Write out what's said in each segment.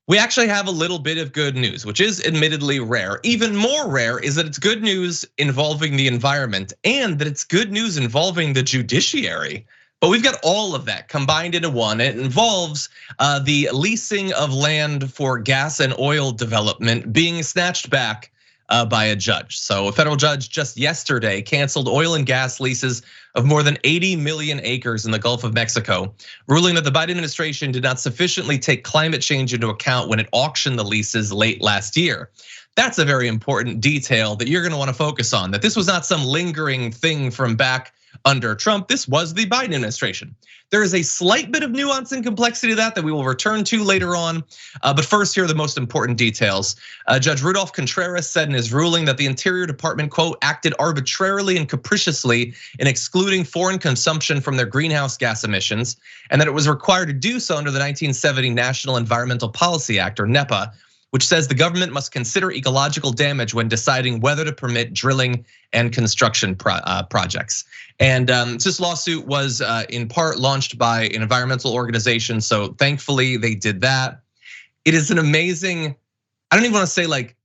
We actually have a little bit of good news, which is admittedly rare. Even more rare is that it's good news involving the environment and that it's good news involving the judiciary. But we've got all of that combined into one. It involves the leasing of land for gas and oil development being snatched back by a judge. So a federal judge just yesterday canceled oil and gas leases of more than 80 million acres in the Gulf of Mexico, ruling that the Biden administration did not sufficiently take climate change into account when it auctioned the leases late last year. That's a very important detail that you're gonna wanna focus on, that this was not some lingering thing from back under Trump. This was the Biden administration. There is a slight bit of nuance and complexity to that we will return to later on. But first, here are the most important details. Judge Rudolph Contreras said in his ruling that the Interior Department, quote, acted arbitrarily and capriciously in excluding foreign consumption from their greenhouse gas emissions, and that it was required to do so under the 1970 National Environmental Policy Act, or NEPA, which says the government must consider ecological damage when deciding whether to permit drilling and construction projects. And this lawsuit was in part launched by an environmental organization, so thankfully they did that. It is an amazing, I don't even want to say like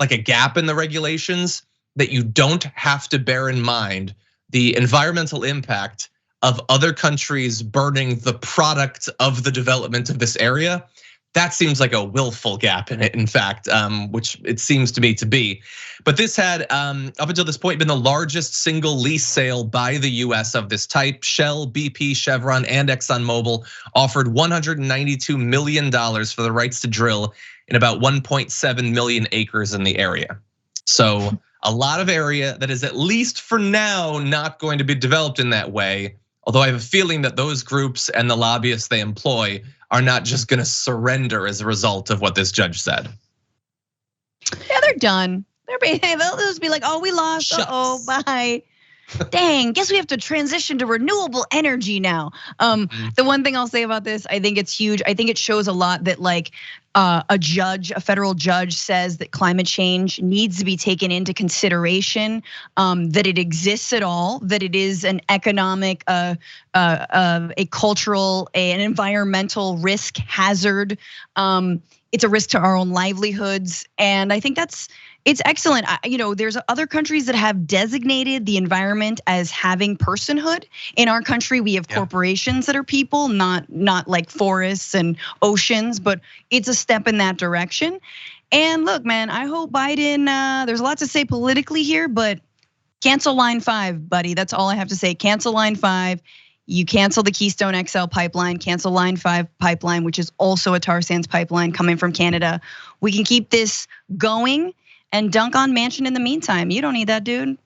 a gap in the regulations, that you don't have to bear in mind the environmental impact of other countries burning the product of the development of this area. That seems like a willful gap in it, in fact, which it seems to me to be. But this had, up until this point, been the largest single lease sale by the US of this type. Shell, BP, Chevron, and ExxonMobil offered $192 million for the rights to drill in about 1.7 million acres in the area. So a lot of area that is, at least for now, not going to be developed in that way. Although I have a feeling that those groups and the lobbyists they employ are not just gonna surrender as a result of what this judge said. Yeah, they're done. They'll just be like, oh, we lost, oh, bye. Dang, guess we have to transition to renewable energy now. The one thing I'll say about this, I think it's huge. I think it shows a lot that like a federal judge says that climate change needs to be taken into consideration, that it exists at all, that it is an economic, a cultural, an environmental risk hazard. It's a risk to our own livelihoods, and I think it's excellent. There's other countries that have designated the environment as having personhood. In our country, we have corporations that are people, not like forests and oceans, but it's a step in that direction. And look, man, I hope Biden, there's a lot to say politically here, but cancel Line 5, buddy. That's all I have to say. Cancel Line 5. You cancel the Keystone XL pipeline, cancel Line 5 pipeline, which is also a tar sands pipeline coming from Canada. We can keep this going and dunk on Manchin in the meantime. You don't need that dude.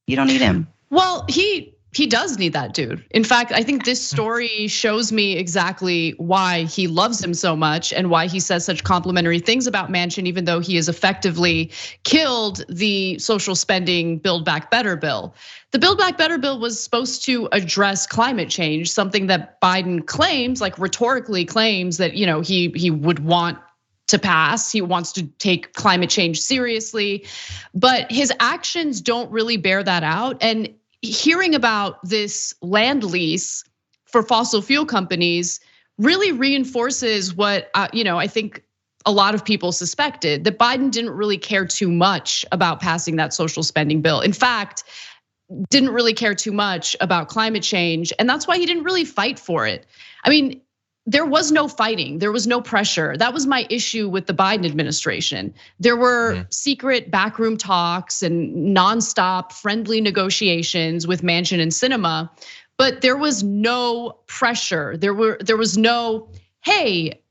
You don't need him. Well, he does need that dude. In fact, I think this story shows me exactly why he loves him so much and why he says such complimentary things about Manchin, even though he has effectively killed the social spending Build Back Better bill. The Build Back Better bill was supposed to address climate change, something that Biden claims, like rhetorically claims that he would want to pass. He wants to take climate change seriously, but his actions don't really bear that out. And hearing about this land lease for fossil fuel companies really reinforces what I think a lot of people suspected, that Biden didn't really care too much about passing that social spending bill. In fact, didn't really care too much about climate change, and that's why he didn't really fight for it. I mean, there was no fighting, there was no pressure. That was my issue with the Biden administration. There were secret backroom talks and nonstop friendly negotiations with Manchin and Sinema, but there was no pressure. There was no, hey,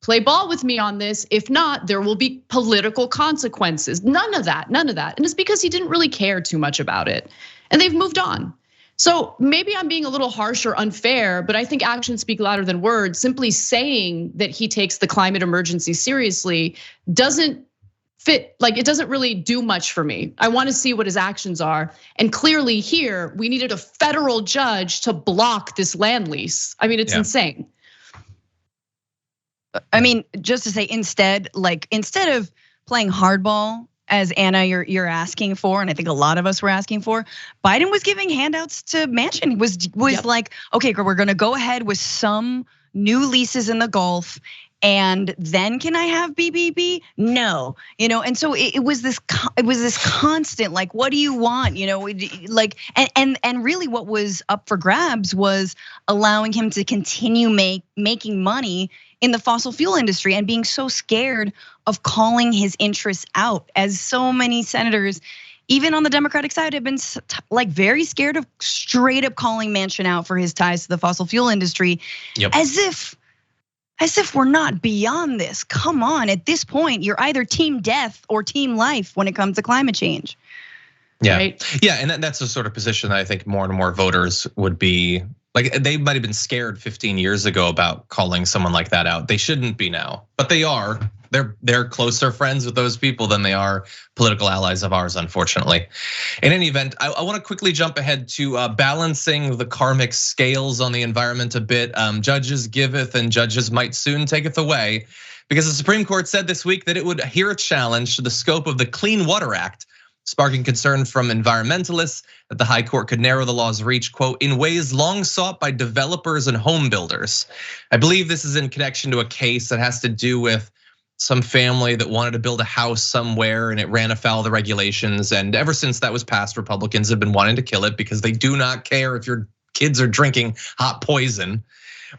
play ball with me on this. If not, there will be political consequences. None of that. And it's because he didn't really care too much about it. And they've moved on. So maybe I'm being a little harsh or unfair, but I think actions speak louder than words. Simply saying that he takes the climate emergency seriously doesn't fit, like it doesn't really do much for me. I want to see what his actions are. And clearly here, we needed a federal judge to block this land lease. I mean, it's insane. I mean, just to say instead of playing hardball, as Anna, you're asking for, and I think a lot of us were asking for, Biden was giving handouts to Manchin. Was like, okay, we're gonna go ahead with some new leases in the Gulf, and then can I have BBB? No, and so it was this constant, like, what do you want? Like, and really what was up for grabs was allowing him to continue making money in the fossil fuel industry and being so scared of calling his interests out, as so many senators, even on the Democratic side, have been like very scared of straight up calling Manchin out for his ties to the fossil fuel industry. Yep. As if we're not beyond this. Come on, at this point, you're either team death or team life when it comes to climate change. Yeah, right? Yeah, and that's the sort of position that I think more and more voters would be. Like, they might have been scared 15 years ago about calling someone like that out. They shouldn't be now, but they are. They're closer friends with those people than they are political allies of ours, unfortunately. In any event, I want to quickly jump ahead to balancing the karmic scales on the environment a bit. Judges giveth and judges might soon taketh away, because the Supreme Court said this week that it would hear a challenge to the scope of the Clean Water Act, sparking concern from environmentalists that the high court could narrow the law's reach, quote, in ways long sought by developers and home builders. I believe this is in connection to a case that has to do with some family that wanted to build a house somewhere and it ran afoul of the regulations. And ever since that was passed, Republicans have been wanting to kill it because they do not care if your kids are drinking hot poison.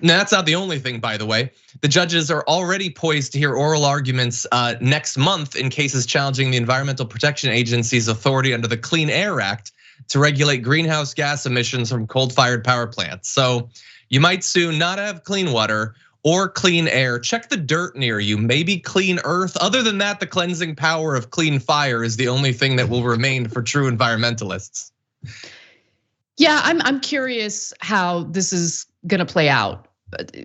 Now, that's not the only thing, by the way. The judges are already poised to hear oral arguments next month in cases challenging the Environmental Protection Agency's authority under the Clean Air Act to regulate greenhouse gas emissions from coal-fired power plants. So you might soon not have clean water or clean air. Check the dirt near you, maybe clean earth. Other than that, the cleansing power of clean fire is the only thing that will remain for true environmentalists. Yeah, I'm curious how this is gonna play out.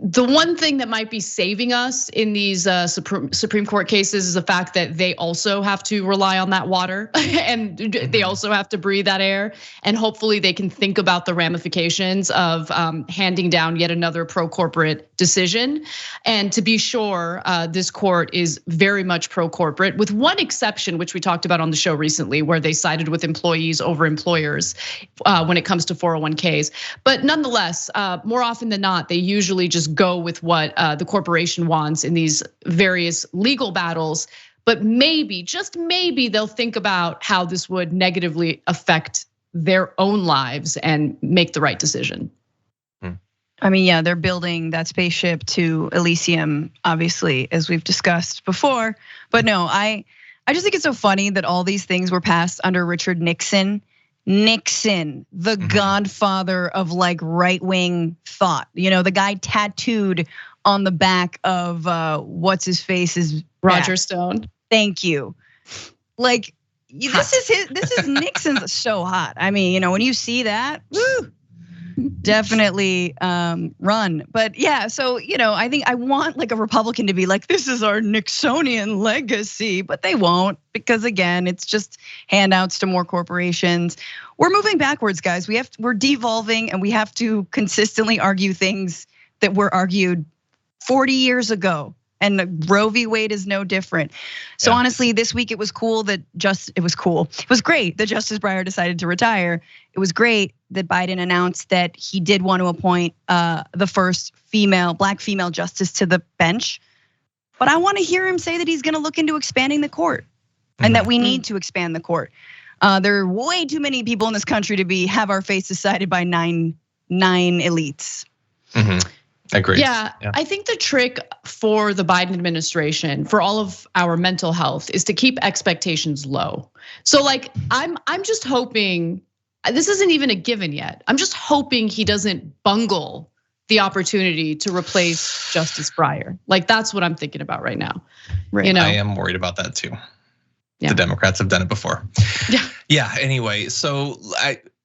The one thing that might be saving us in these Supreme Court cases is the fact that they also have to rely on that water and they also have to breathe that air. And hopefully they can think about the ramifications of handing down yet another pro-corporate decision. And to be sure, this court is very much pro-corporate, with one exception, which we talked about on the show recently, where they sided with employees over employers when it comes to 401ks. But nonetheless, more often than not, they usually just go with what the corporation wants in these various legal battles. But maybe, just maybe, they'll think about how this would negatively affect their own lives and make the right decision. I mean, yeah, they're building that spaceship to Elysium, obviously, as we've discussed before. But no, I just think it's so funny that all these things were passed under Richard Nixon. Nixon, the godfather of like right-wing thought. The guy tattooed on the back of what's his face is Roger Stone. Thank you. Like, this is Nixon's so hot. I mean, when you see that, woo, definitely run. But yeah, so I think I want like a Republican to be like, this is our Nixonian legacy, but they won't, because again, it's just handouts to more corporations. We're moving backwards, guys. We're devolving, and we have to consistently argue things that were argued 40 years ago. And Roe v. Wade is no different. So honestly, this week it was cool that it was great that Justice Breyer decided to retire. It was great that Biden announced that he did want to appoint the first black female justice to the bench. But I want to hear him say that he's going to look into expanding the court, and that we need to expand the court. There are way too many people in this country to have our fate decided by nine elites. Agreed. Yeah, I think the trick for the Biden administration, for all of our mental health, is to keep expectations low. So like, I'm just hoping, this isn't even a given yet. I'm just hoping he doesn't bungle the opportunity to replace Justice Breyer. Like, that's what I'm thinking about right now. Right. I am worried about that too. Yeah. The Democrats have done it before. Yeah. Anyway, so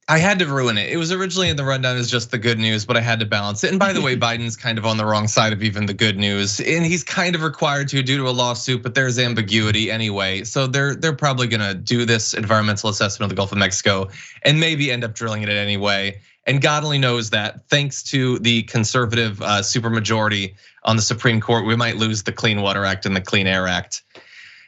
I had to ruin it. It was originally in the rundown as just the good news, but I had to balance it. And by the way, Biden's kind of on the wrong side of even the good news, and he's kind of required to due to a lawsuit, but there's ambiguity anyway. So they're probably gonna do this environmental assessment of the Gulf of Mexico and maybe end up drilling it anyway. And God only knows that thanks to the conservative supermajority on the Supreme Court, we might lose the Clean Water Act and the Clean Air Act.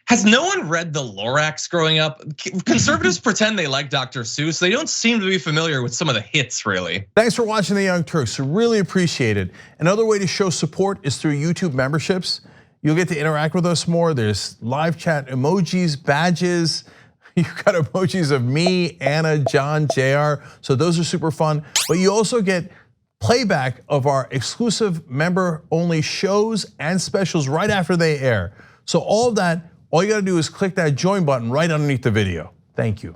Has no one read the Lorax growing up? Conservatives pretend they like Dr. Seuss. They don't seem to be familiar with some of the hits, really. Thanks for watching the Young Turks. We really appreciate it. Another way to show support is through YouTube memberships. You'll get to interact with us more. There's live chat emojis, badges. You've got emojis of me, Anna, John, JR. So those are super fun. But you also get playback of our exclusive member-only shows and specials right after they air. So all of that, all you gotta do is click that join button right underneath the video. Thank you.